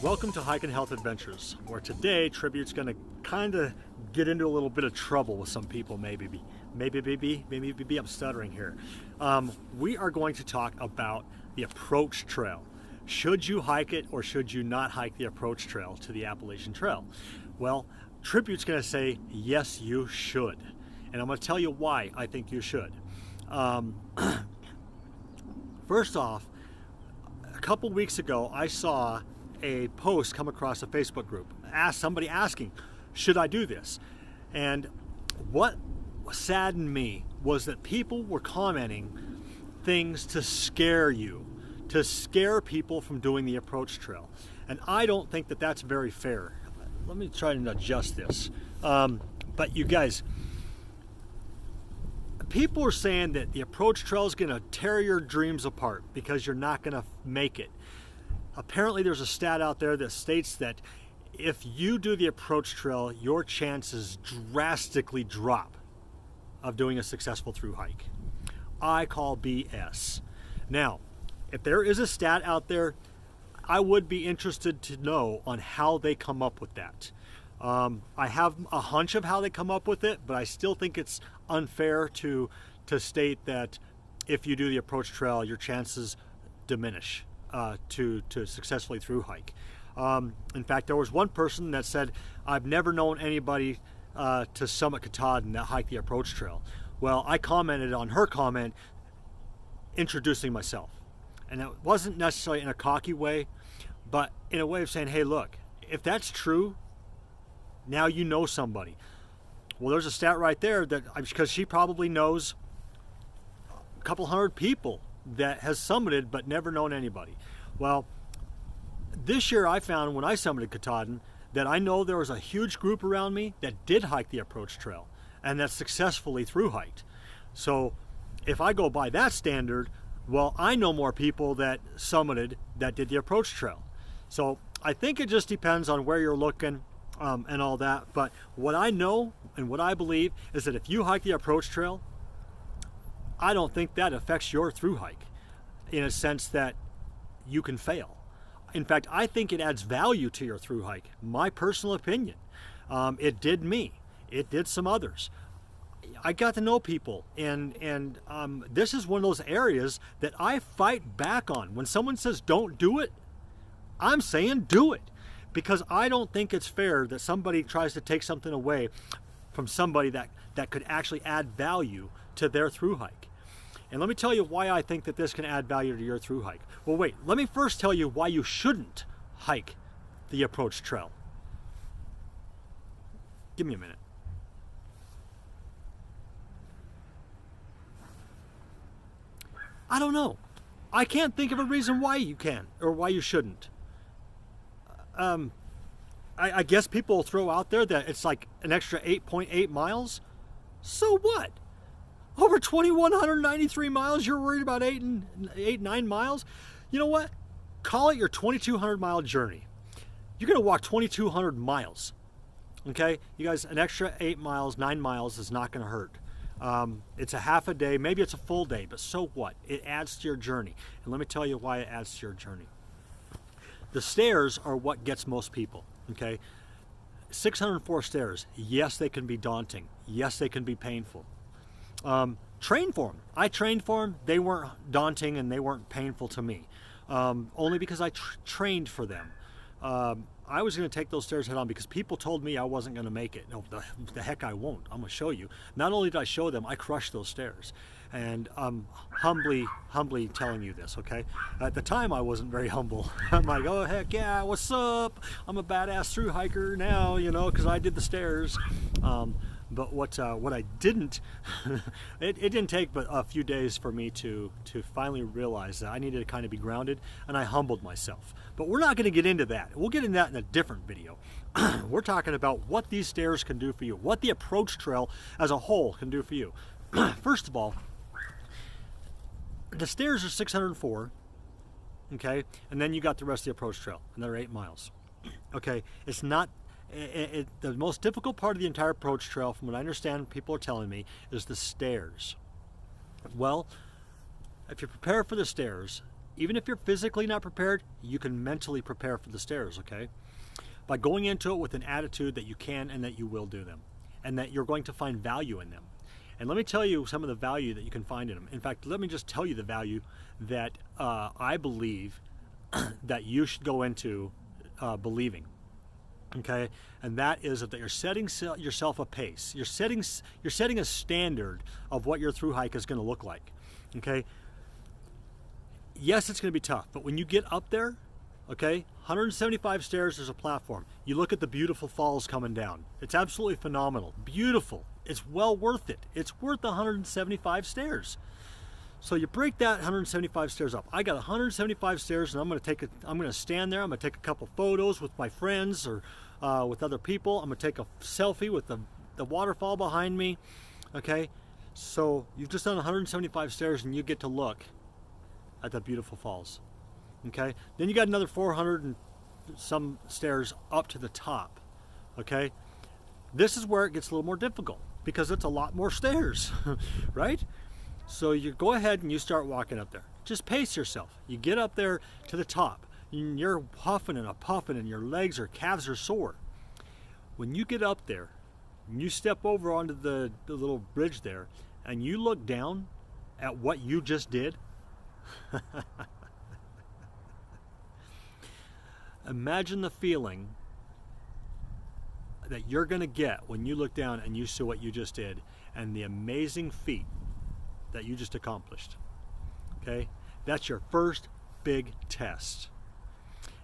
Welcome to Hike and Health Adventures, where today Tribute's going to kind of get into a little bit of trouble with some people, maybe I'm stuttering here. We are going to talk about the approach trail. Should you hike it or should you not hike the approach trail to the Appalachian Trail? Well, Tribute's going to say, yes, you should. And I'm going to tell you why I think you should. First off, a couple weeks ago, I saw a post come across a Facebook group, somebody asking, should I do this? And what saddened me was that people were commenting things to scare you, to scare people from doing the approach trail. And I don't think that that's very fair. Let me try to adjust this. But you guys, people are saying that the approach trail is going to tear your dreams apart because you're not going to make it. Apparently there's a stat out there that states that if you do the approach trail, your chances drastically drop of doing a successful through hike. I call BS. Now, if there is a stat out there, I would be interested to know on how they come up with that. I have a hunch of how they come up with it, but I still think it's unfair to state that if you do the approach trail, your chances diminish to successfully through hike. In fact, there was one person that said, I've never known anybody to summit Katahdin that hiked the approach trail. Well, I commented on her comment introducing myself. And it wasn't necessarily in a cocky way, but in a way of saying, hey, look, if that's true, now you know somebody. Well, there's a stat right there that, because she probably knows a couple hundred people that has summited but never known anybody. Well, this year I found when I summited Katahdin that I know there was a huge group around me that did hike the approach trail and that successfully through hiked. So if I go by that standard, well, I know more people that summited that did the approach trail. So I think it just depends on where you're looking and all that. But what I know and what I believe is that if you hike the approach trail, I don't think that affects your through hike in a sense that you can fail. In fact, I think it adds value to your through hike. My personal opinion. It did me. It did some others. I got to know people, and this is one of those areas that I fight back on. When someone says don't do it, I'm saying do it, because I don't think it's fair that somebody tries to take something away from somebody that could actually add value to their through hike. And let me tell you why I think that this can add value to your through hike. Well, wait, let me first tell you why you shouldn't hike the approach trail. Give me a minute. I don't know. I can't think of a reason why you can or why you shouldn't. I guess people will throw out there that it's like an extra 8.8 miles. So what? Over 2,193 miles, you're worried about 9 miles? You know what? Call it your 2,200 mile journey. You're going to walk 2,200 miles. Okay? You guys, an extra 8 miles, 9 miles is not going to hurt. It's a half a day, maybe it's a full day, but so what? It adds to your journey. And let me tell you why it adds to your journey. The stairs are what gets most people, okay? 604 stairs, yes, they can be daunting. Yes, they can be painful. Train for them. I trained for them. They weren't daunting and they weren't painful to me, only because I trained for them. I was going to take those stairs head on because people told me I wasn't going to make it. No, the heck I won't. I'm going to show you. Not only did I show them, I crushed those stairs. And I'm humbly telling you this, okay? At the time, I wasn't very humble. I'm like, oh, heck yeah, what's up? I'm a badass through hiker now, you know, because I did the stairs. But what I didn't, it didn't take but a few days for me to finally realize that I needed to kind of be grounded, and I humbled myself. But we're not going to get into that. We'll get into that in a different video. We're talking about what these stairs can do for you, what the approach trail as a whole can do for you. First of all, the stairs are 604, okay? And then you got the rest of the approach trail, another 8 miles. Okay, it's not... the most difficult part of the entire approach trail, from what I understand people are telling me, is the stairs. Well, if you prepare for the stairs, Even if you're physically not prepared, you can mentally prepare for the stairs, okay? By going into it with an attitude that you can and that you will do them, and that you're going to find value in them. And let me tell you some of the value that you can find in them. In fact, let me just tell you the value that I believe that you should go into believing. Okay, and that is that you're setting yourself a pace. You're setting a standard of what your through hike is going to look like. Okay. Yes, it's going to be tough, but when you get up there, okay, 175 stairs, there's a platform. You look at the beautiful falls coming down. It's absolutely phenomenal, beautiful. It's well worth it. It's worth 175 stairs. So you break that 175 stairs up. I got 175 stairs, and I'm going to stand there. I'm going to take a couple photos with my friends or with other people. I'm going to take a selfie with the waterfall behind me. Okay, so you've just done 175 stairs, and you get to look at the beautiful falls. Okay, then you got another 400 and some stairs up to the top. Okay, this is where it gets a little more difficult because it's a lot more stairs, right? So you go ahead and you start walking up there. Just pace yourself. You get up there to the top, and you're huffing and puffing, and your legs or calves are sore. When you get up there, and you step over onto the little bridge there, and you look down at what you just did, imagine the feeling that you're going to get when you look down and you see what you just did and the amazing feat that you just accomplished. Okay, that's your first big test.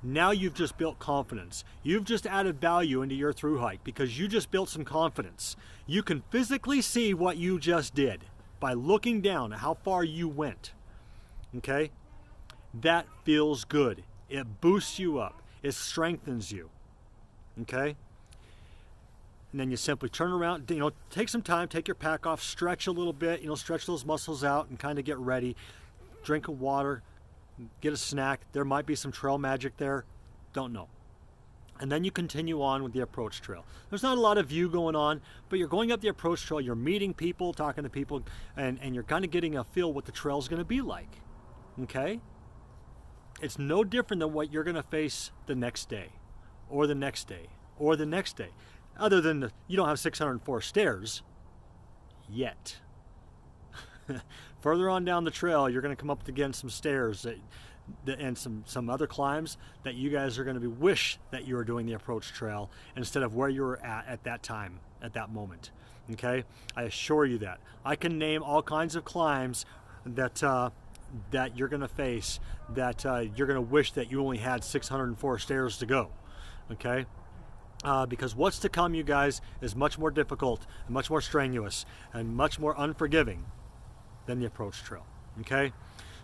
Now you've just built confidence. You've just added value into your through hike because you just built some confidence. You can physically see what you just did by looking down at how far you went. Okay, that feels good. It boosts you up. It strengthens you. Okay, and then you simply turn around, take some time, take your pack off, stretch a little bit, stretch those muscles out and kind of get ready. Drink of water, get a snack. There might be some trail magic there. Don't know. And then you continue on with the approach trail. There's not a lot of view going on, but you're going up the approach trail, you're meeting people, talking to people, and you're kind of getting a feel what the trail's going to be like. Okay? It's no different than what you're going to face the next day, or the next day, or the next day. Other than you don't have 604 stairs yet. Further on down the trail, you're going to come up against some stairs and some other climbs that you guys are going to wish that you were doing the approach trail instead of where you were at that time, at that moment. Okay, I assure you that. I can name all kinds of climbs that you're going to face that you're going to wish that you only had 604 stairs to go. Okay. Because what's to come, you guys, is much more difficult, and much more strenuous, and much more unforgiving than the approach trail. Okay,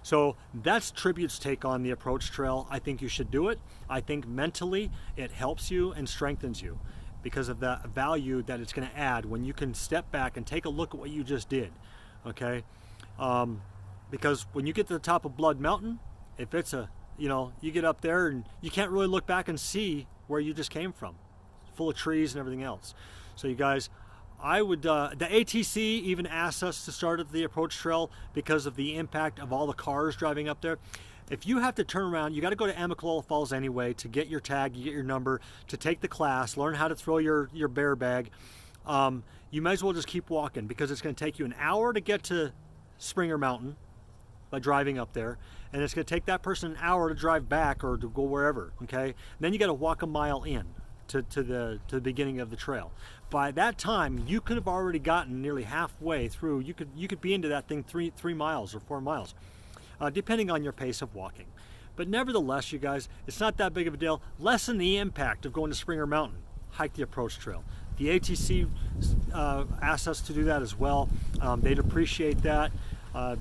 so that's Tribute's take on the approach trail. I think you should do it. I think mentally it helps you and strengthens you because of the value that it's going to add when you can step back and take a look at what you just did. Okay, because when you get to the top of Blood Mountain, if it's you get up there and you can't really look back and see where you just came from. Full of trees and everything else. So you guys, I would, the ATC even asked us to start at the approach trail because of the impact of all the cars driving up there. If you have to turn around, you got to go to Amicalola Falls anyway to get your tag, you get your number, to take the class, learn how to throw your bear bag. You might as well just keep walking because it's going to take you an hour to get to Springer Mountain by driving up there, and it's going to take that person an hour to drive back or to go wherever. Okay, and then you got to walk a mile in to the beginning of the trail. By that time, you could have already gotten nearly halfway through. You could be into that thing 3 miles or 4 miles, depending on your pace of walking. But nevertheless, you guys, it's not that big of a deal. Lessen the impact of going to Springer Mountain. Hike the approach trail. The ATC asked us to do that as well. They'd appreciate that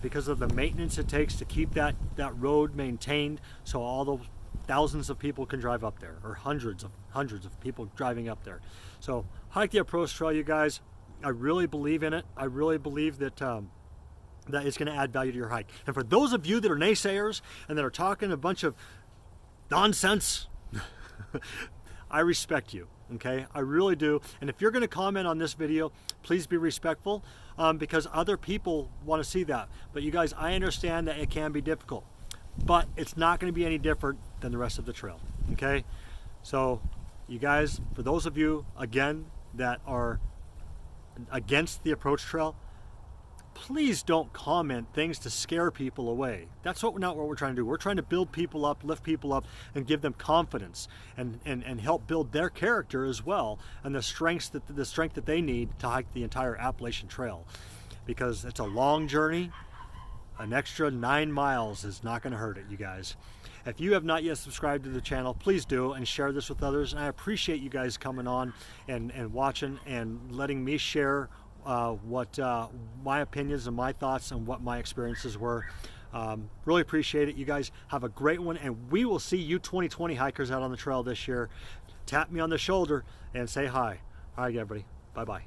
because of the maintenance it takes to keep that road maintained, so all those thousands of people can drive up there, or hundreds of people driving up there. So hike the approach trail, you guys. I really believe in it. I really believe that that it's going to add value to your hike. And for those of you that are naysayers and that are talking a bunch of nonsense, I respect you. Okay, I really do. And if you're going to comment on this video, please be respectful because other people want to see that. But you guys, I understand that it can be difficult. but it's not going to be any different than the rest of the trail. Okay, so you guys, for those of you again that are against the approach trail, please don't comment things to scare people away. That's not what we're trying to do. We're trying to build people up, lift people up, and give them confidence, and help build their character as well, and the strength that they need to hike the entire Appalachian Trail, because it's a long journey. An extra 9 miles is not going to hurt it, you guys. If you have not yet subscribed to the channel, please do, and share this with others. And I appreciate you guys coming on and watching and letting me share what my opinions and my thoughts and what my experiences were. Really appreciate it. You guys have a great one, and we will see you 2020 hikers out on the trail this year. Tap me on the shoulder and say hi. All right, everybody. Bye-bye.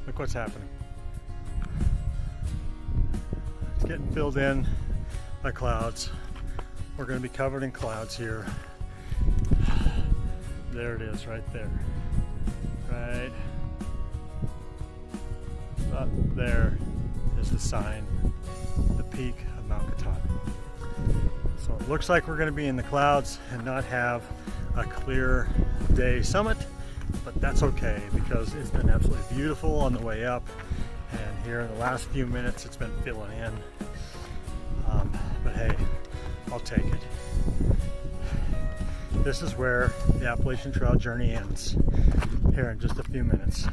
Look what's happening. It's getting filled in by clouds. We're going to be covered in clouds here. There it is, right there. Right up there is the sign, the peak of Mount Katahdin. So it looks like we're going to be in the clouds and not have a clear day summit, but that's okay because it's been absolutely beautiful on the way up, and here in the last few minutes it's been filling in. But hey, I'll take it. This is where the Appalachian Trail journey ends here in just a few minutes.